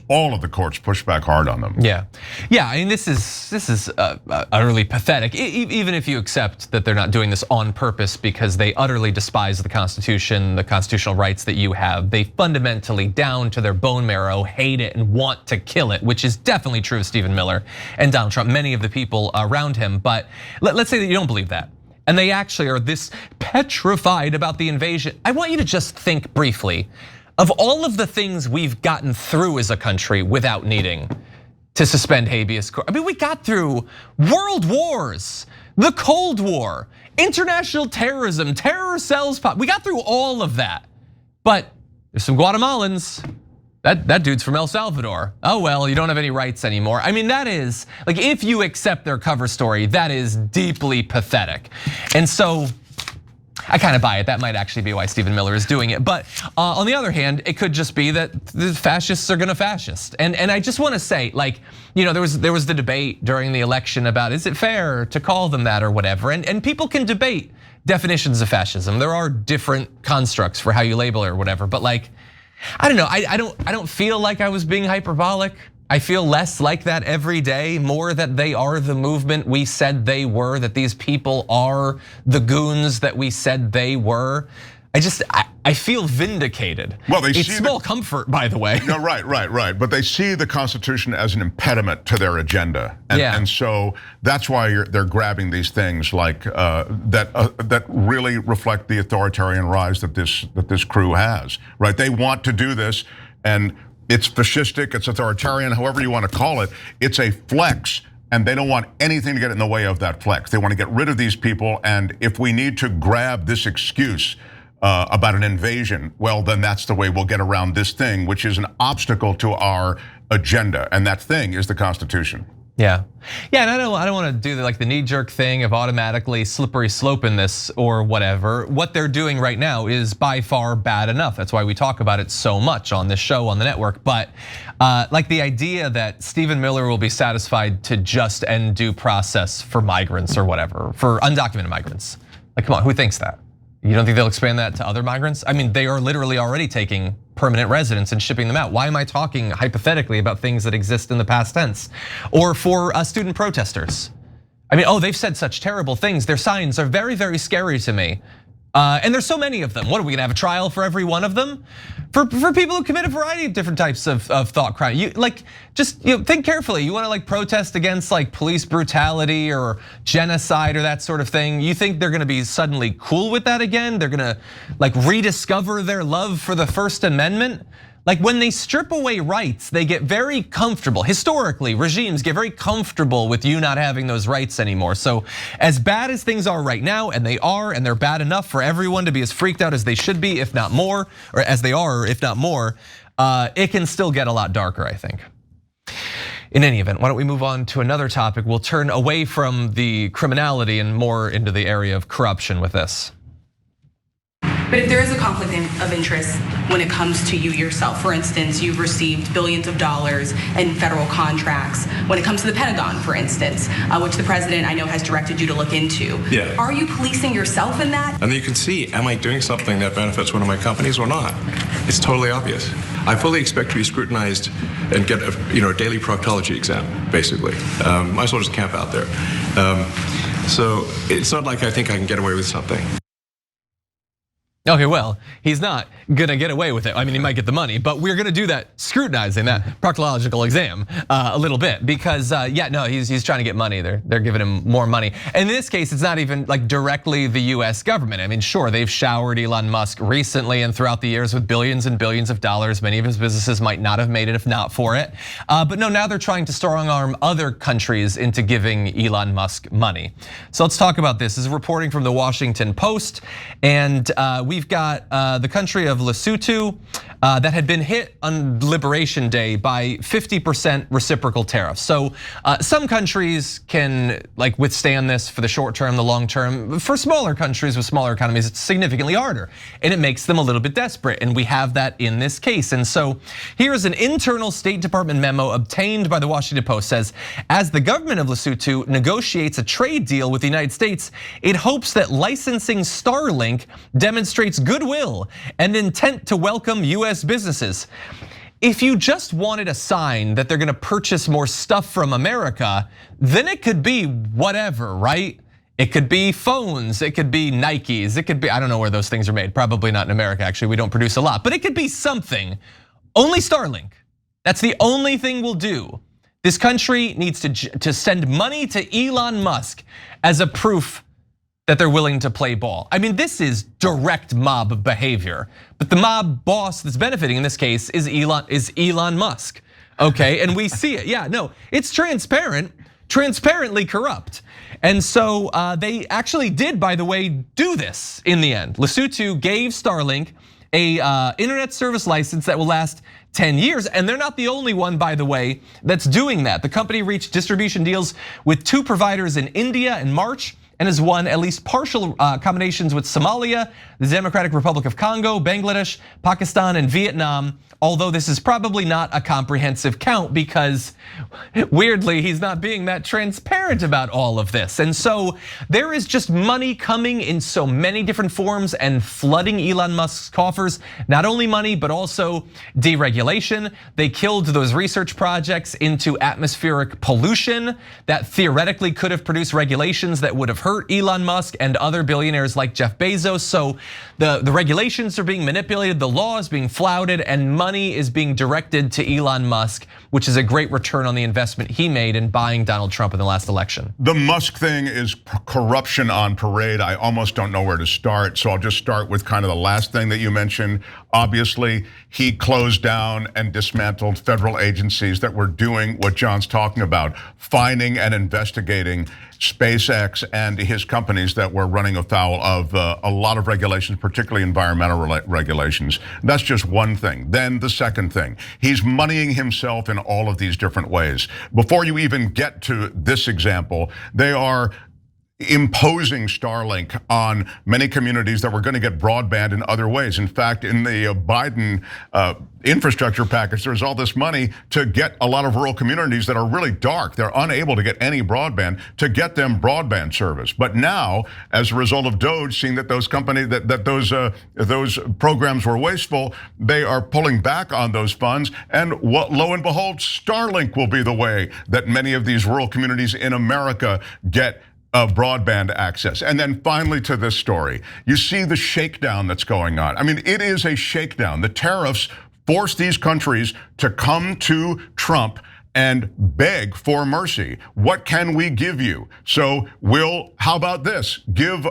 all of the courts push back hard on them. Yeah, I mean, this is utterly pathetic. Even if you accept that they're not doing this on purpose because they utterly despise the Constitution, the constitutional rights that you have, they fundamentally, down to their bone marrow, hate it and want to kill it, which is definitely true of Stephen Miller and Donald Trump, many of the people around him. But let's say that you don't believe that, and they actually are this petrified about the invasion. I want you to just think briefly of all of the things we've gotten through as a country without needing to suspend habeas corpus. I mean, we got through world wars, the Cold War, international terrorism, terror cells pop. We got through all of that. But there's some Guatemalans. That dude's from El Salvador. Oh well, you don't have any rights anymore. I mean, that is, like, if you accept their cover story, that is deeply pathetic. And so I kind of buy it. That might actually be why Stephen Miller is doing it. But on the other hand, it could just be that the fascists are gonna fascist. And I just wanna say, like, you know, there was the debate during the election about, is it fair to call them that or whatever? And people can debate definitions of fascism. There are different constructs for how you label it or whatever. But like, I don't know, I don't feel like I was being hyperbolic. I feel less like that every day, more that they are the movement we said they were, that these people are the goons that we said they were. I feel vindicated. Well, it's small comfort, by the way. No, right. But they see the Constitution as an impediment to their agenda, and so that's why they're grabbing these things like that really reflect the authoritarian rise that this crew has. Right? They want to do this, and it's fascistic, it's authoritarian, however you want to call it. It's a flex, and they don't want anything to get in the way of that flex. They want to get rid of these people, and if we need to grab this excuse about an invasion, well, then that's the way we'll get around this thing, which is an obstacle to our agenda, and that thing is the Constitution. Yeah, and I don't want to do like the knee-jerk thing of automatically slippery slope in this or whatever. What they're doing right now is by far bad enough. That's why we talk about it so much on this show, on the network. But like the idea that Stephen Miller will be satisfied to just end due process for migrants or whatever, for undocumented migrants. Like, come on, who thinks that? You don't think they'll expand that to other migrants? I mean, they are literally already taking permanent residents and shipping them out. Why am I talking hypothetically about things that exist in the past tense? Or for student protesters. I mean, they've said such terrible things. Their signs are very, very scary to me. And there's so many of them. What, are we gonna have a trial for every one of them? For people who commit a variety of different types of thought crime. You just think carefully. You wanna protest against police brutality or genocide or that sort of thing. You think they're gonna be suddenly cool with that again? They're gonna rediscover their love for the First Amendment? When they strip away rights, they get very comfortable. Historically, regimes get very comfortable with you not having those rights anymore. So as bad as things are right now, and they're bad enough for everyone to be as freaked out as they should be, if not more, or as they are, if not more, it can still get a lot darker, I think. In any event, why don't we move on to another topic? We'll turn away from the criminality and more into the area of corruption with this. But if there is a conflict of interest when it comes to you yourself, for instance, you've received billions of dollars in federal contracts. When it comes to the Pentagon, for instance, which the president I know has directed you to look into. Yeah. Are you policing yourself in that? And then you can see, am I doing something that benefits one of my companies or not? It's totally obvious. I fully expect to be scrutinized and get a daily proctology exam, basically. Might as well just camp out there. So it's not like I think I can get away with something. Okay, well, he's not gonna get away with it. I mean, he might get the money, but we're gonna do that, scrutinizing that proctological exam a little bit because he's trying to get money. They're giving him more money. And in this case, it's not even directly the US government. I mean, sure, they've showered Elon Musk recently and throughout the years with billions and billions of dollars. Many of his businesses might not have made it if not for it. But no, now they're trying to strong arm other countries into giving Elon Musk money. So let's talk about this. This is reporting from the Washington Post, and we've got the country of Lesotho that had been hit on Liberation Day by 50% reciprocal tariffs. So some countries can withstand this for the short term, the long term. For smaller countries with smaller economies, it's significantly harder, and it makes them a little bit desperate. And we have that in this case. And so here's an internal State Department memo obtained by the Washington Post. Says, as the government of Lesotho negotiates a trade deal with the United States, it hopes that licensing Starlink demonstrates goodwill and intent to welcome US businesses. If you just wanted a sign that they're gonna purchase more stuff from America, then it could be whatever, right? It could be phones, it could be Nikes, it could be, I don't know where those things are made, probably not in America, actually, we don't produce a lot, but it could be something. Only Starlink, that's the only thing we'll do. This country needs to send money to Elon Musk as a proof that they're willing to play ball. I mean, this is direct mob behavior, but the mob boss that's benefiting in this case is Elon Musk, okay? And we see it, yeah, no, it's transparently corrupt. And so they actually did, by the way, do this in the end. Lesotho gave Starlink a internet service license that will last 10 years, and they're not the only one, by the way, that's doing that. The company reached distribution deals with 2 providers in India in March, and has won at least partial combinations with Somalia, the Democratic Republic of Congo, Bangladesh, Pakistan, and Vietnam. Although this is probably not a comprehensive count because weirdly, he's not being that transparent about all of this. And so there is just money coming in so many different forms and flooding Elon Musk's coffers. Not only money, but also deregulation. They killed those research projects into atmospheric pollution that theoretically could have produced regulations that would have hurt Elon Musk and other billionaires like Jeff Bezos. So the regulations are being manipulated, the law is being flouted, and money is being directed to Elon Musk, which is a great return on the investment he made in buying Donald Trump in the last election. The Musk thing is corruption on parade. I almost don't know where to start, so I'll just start with kind of the last thing that you mentioned. Obviously, he closed down and dismantled federal agencies that were doing what John's talking about, finding and investigating SpaceX and his companies that were running afoul of a lot of regulations, particularly environmental regulations. That's just one thing. Then the second thing, he's moneying himself in all of these different ways. Before you even get to this example, they are imposing Starlink on many communities that were going to get broadband in other ways. In fact, in the Biden infrastructure package, there's all this money to get a lot of rural communities that are really dark. They're unable to get any broadband, to get them broadband service. But now, as a result of DOGE seeing that those companies, those programs were wasteful, they are pulling back on those funds. And lo and behold, Starlink will be the way that many of these rural communities in America get broadband access. And then finally to this story, you see the shakedown that's going on. I mean, it is a shakedown. The tariffs force these countries to come to Trump and beg for mercy. What can we give you? So how about this? Give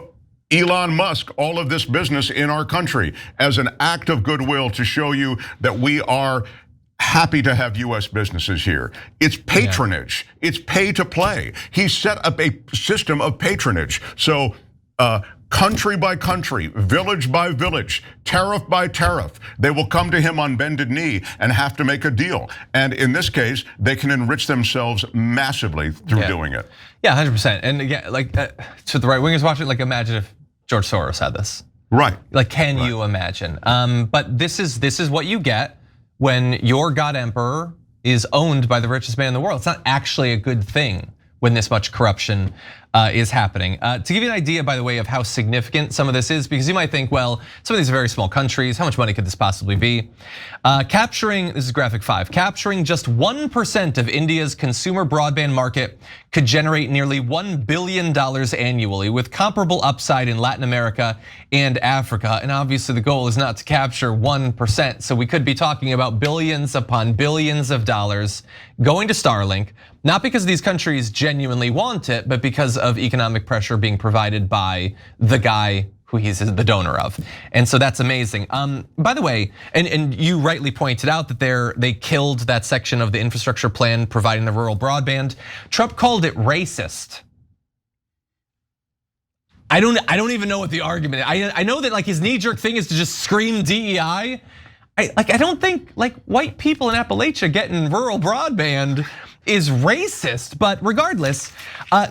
Elon Musk all of this business in our country as an act of goodwill to show you that we are happy to have US businesses here. It's patronage. It's pay to play. He set up a system of patronage. So country by country, village by village, tariff by tariff, they will come to him on bended knee and have to make a deal. And in this case, they can enrich themselves massively through doing it. Yeah, 100%. And again, like to the right wingers watching, like imagine if George Soros had this. Right. Like, can you imagine? But this is what you get when your God Emperor is owned by the richest man in the world. It's not actually a good thing when this much corruption is happening. To give you an idea, by the way, of how significant some of this is, because you might think, well, some of these are very small countries, how much money could this possibly be? This is graphic 5, capturing just 1% of India's consumer broadband market could generate nearly $1 billion annually, with comparable upside in Latin America and Africa. And obviously the goal is not to capture 1%, so we could be talking about billions upon billions of dollars going to Starlink, not because these countries genuinely want it, but because of economic pressure being provided by the guy who he's the donor of. And so that's amazing. By the way, and you rightly pointed out that they killed that section of the infrastructure plan providing the rural broadband. Trump called it racist. I don't even know what the argument is. I know that like his knee-jerk thing is to just scream DEI. I don't think like white people in Appalachia getting rural broadband is racist, but regardless,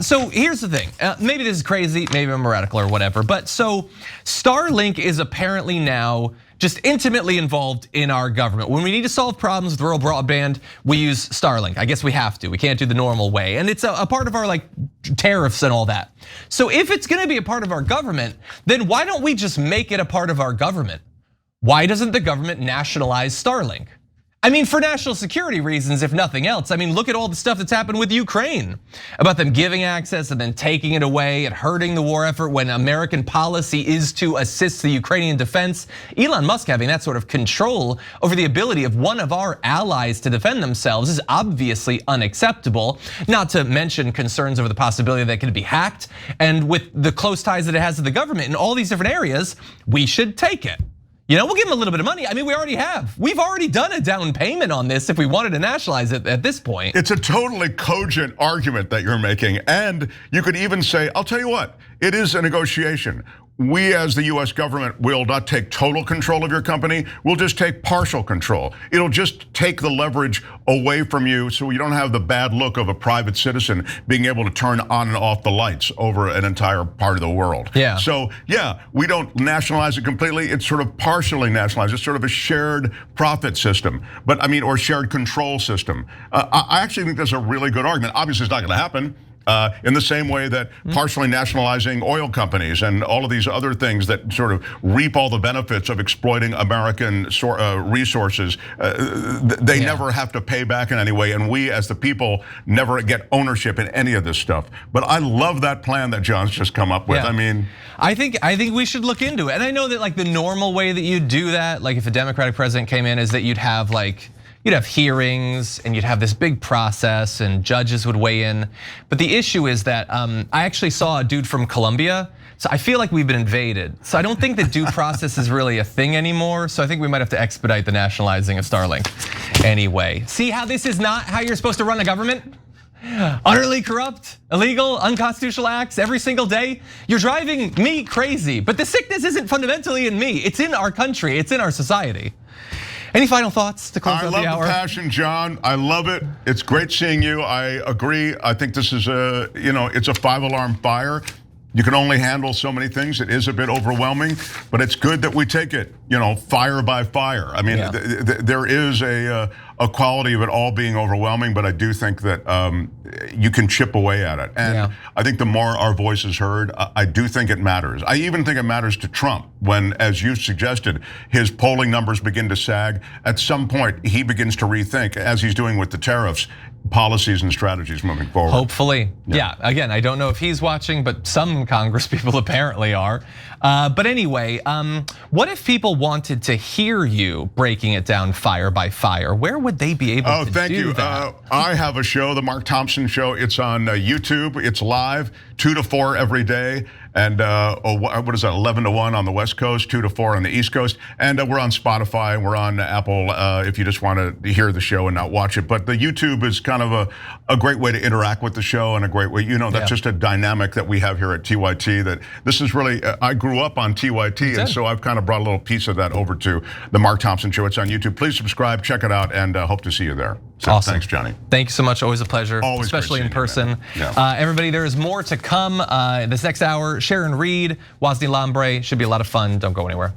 so here's the thing. Maybe this is crazy, maybe I'm radical or whatever, but so Starlink is apparently now just intimately involved in our government. When we need to solve problems with rural broadband, we use Starlink. I guess we have to. We can't do the normal way, and it's a part of our like tariffs and all that. So if it's going to be a part of our government, then why don't we just make it a part of our government? Why doesn't the government nationalize Starlink? I mean, for national security reasons, if nothing else. I mean, look at all the stuff that's happened with Ukraine, about them giving access and then taking it away and hurting the war effort when American policy is to assist the Ukrainian defense. Elon Musk having that sort of control over the ability of one of our allies to defend themselves is obviously unacceptable, not to mention concerns over the possibility that it could be hacked. And with the close ties that it has to the government in all these different areas, we should take it. You know, we'll give them a little bit of money. I mean, we already have. We've already done a down payment on this if we wanted to nationalize it at this point. It's a totally cogent argument that you're making. And you could even say, I'll tell you what, it is a negotiation. We as the US government will not take total control of your company, we'll just take partial control. It'll just take the leverage away from you so you don't have the bad look of a private citizen being able to turn on and off the lights over an entire part of the world. Yeah. So yeah, we don't nationalize it completely, it's sort of partially nationalized. It's sort of a shared profit system, but I mean, or shared control system. I actually think that's a really good argument. Obviously it's not gonna happen. In the same way that partially nationalizing oil companies and all of these other things that sort of reap all the benefits of exploiting American resources, they never have to pay back in any way, and we as the people never get ownership in any of this stuff. But I love that plan that John's just come up with. Yeah. I mean, I think we should look into it. And I know that like the normal way that you do that, like if a Democratic president came in, is that you'd have hearings and you'd have this big process and judges would weigh in. But the issue is that I actually saw a dude from Colombia. So I feel like we've been invaded. So I don't think that due process is really a thing anymore. So I think we might have to expedite the nationalizing of Starlink anyway. See how this is not how you're supposed to run a government? Utterly corrupt, illegal, unconstitutional acts every single day. You're driving me crazy, but the sickness isn't fundamentally in me. It's in our country, it's in our society. Any final thoughts to close out the hour? I love the passion, John. I love it. It's great seeing you. I agree. I think this is it's a 5-alarm fire. You can only handle so many things. It is a bit overwhelming, but it's good that we take it, fire by fire. I mean, there is a quality of it all being overwhelming, but I do think that you can chip away at it. And I think the more our voice is heard, I do think it matters. I even think it matters to Trump when, as you suggested, his polling numbers begin to sag. At some point, he begins to rethink, as he's doing with the tariffs, policies and strategies moving forward. Hopefully. Yeah. Again, I don't know if he's watching, but some Congress people apparently are. But anyway, what if people wanted to hear you breaking it down fire by fire? Where would they be able to do that? Thank you. I have a show, the Mark Thompson Show. It's on YouTube. It's live, 2 to 4 every day. And what is that, 11 to 1 on the West Coast, 2 to 4 on the East Coast. And we're on Spotify, we're on Apple, if you just want to hear the show and not watch it. But the YouTube is kind of a great way to interact with the show, and a great way, that's just a dynamic that we have here at TYT, that this is really, I grew up on TYT, and so I've kind of brought a little piece of that over to the Mark Thompson Show. It's on YouTube. Please subscribe, check it out, and hope to see you there. So awesome. Thanks, Johnny. Thank you so much. Always a pleasure, Always especially in person. Yeah. Everybody, there is more to come this next hour. Sharon Reed, Wazni Lambre, should be a lot of fun. Don't go anywhere.